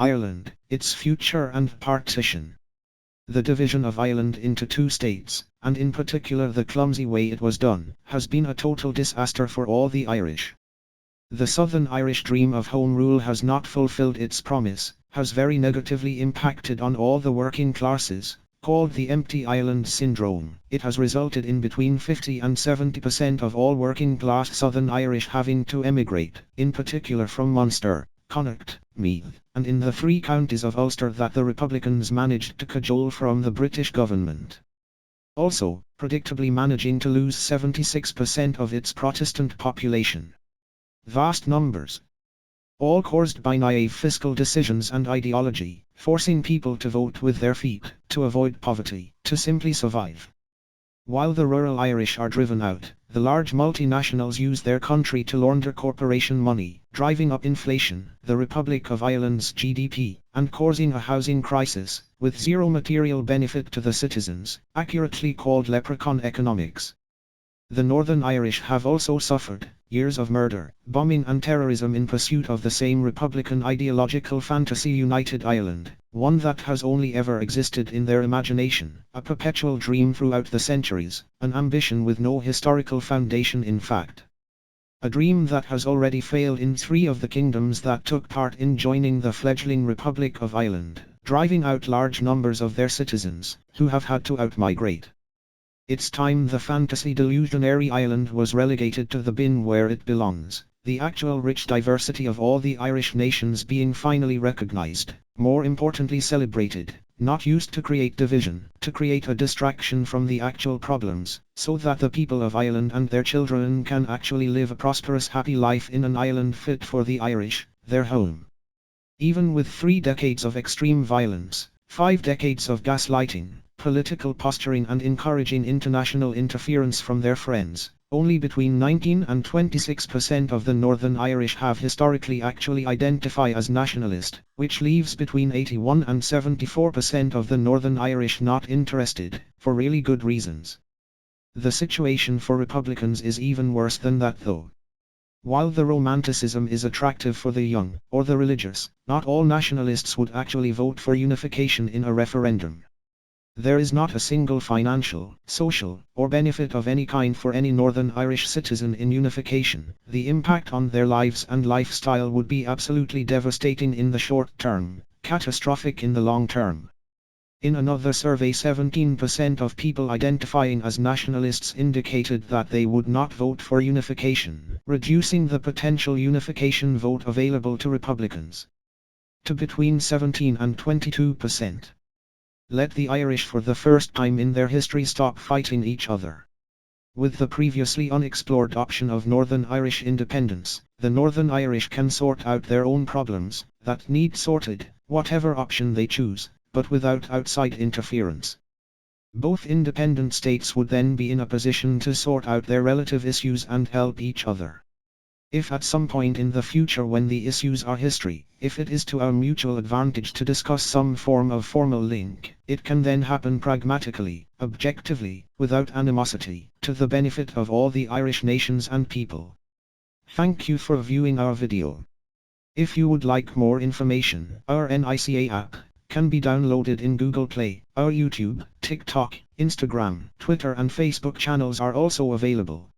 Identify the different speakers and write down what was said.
Speaker 1: Ireland, its future and partition. The division of Ireland into two states, and in particular the clumsy way it was done, has been a total disaster for all the Irish. The Southern Irish dream of home rule has not fulfilled its promise, has very negatively impacted on all the working classes, called the empty island syndrome. It has resulted in between 50 and 70% of all working class Southern Irish having to emigrate, in particular from Munster, Connaught, Meath, and in the three counties of Ulster that the Republicans managed to cajole from the British government. Also, predictably managing to lose 76% of its Protestant population. Vast numbers. All caused by naive fiscal decisions and ideology, forcing people to vote with their feet, to avoid poverty, to simply survive. While the rural Irish are driven out, the large multinationals use their country to launder corporation money, driving up inflation, the Republic of Ireland's GDP, and causing a housing crisis, with zero material benefit to the citizens, accurately called leprechaun economics. The Northern Irish have also suffered years of murder, bombing and terrorism in pursuit of the same Republican ideological fantasy United Ireland, one that has only ever existed in their imagination, a perpetual dream throughout the centuries, an ambition with no historical foundation in fact. A dream that has already failed in 3 of the kingdoms that took part in joining the fledgling Republic of Ireland, driving out large numbers of their citizens, who have had to out-migrate. It's time the fantasy delusionary island was relegated to the bin where it belongs, the actual rich diversity of all the Irish nations being finally recognized, more importantly celebrated, not used to create division, to create a distraction from the actual problems, so that the people of Ireland and their children can actually live a prosperous happy life in an island fit for the Irish, their home. Even with 3 decades of extreme violence, 5 decades of gaslighting, political posturing and encouraging international interference from their friends, only between 19 and 26% of the Northern Irish have historically actually identify as nationalist, which leaves between 81 and 74% of the Northern Irish not interested, for really good reasons. The situation for Republicans is even worse than that though. While the romanticism is attractive for the young, or the religious, not all nationalists would actually vote for unification in a referendum. There is not a single financial, social, or benefit of any kind for any Northern Irish citizen in unification. The impact on their lives and lifestyle would be absolutely devastating in the short term, catastrophic in the long term. In another survey 17% of people identifying as nationalists indicated that they would not vote for unification, reducing the potential unification vote available to Republicans to between 17 and 22%. Let the Irish for the first time in their history stop fighting each other. With the previously unexplored option of Northern Irish independence, the Northern Irish can sort out their own problems, that need sorted, whatever option they choose, but without outside interference. Both independent states would then be in a position to sort out their relative issues and help each other. If at some point in the future when the issues are history, if it is to our mutual advantage to discuss some form of formal link, it can then happen pragmatically, objectively, without animosity, to the benefit of all the Irish nations and people. Thank you for viewing our video. If you would like more information, our NICA app can be downloaded in Google Play. Our YouTube, TikTok, Instagram, Twitter and Facebook channels are also available.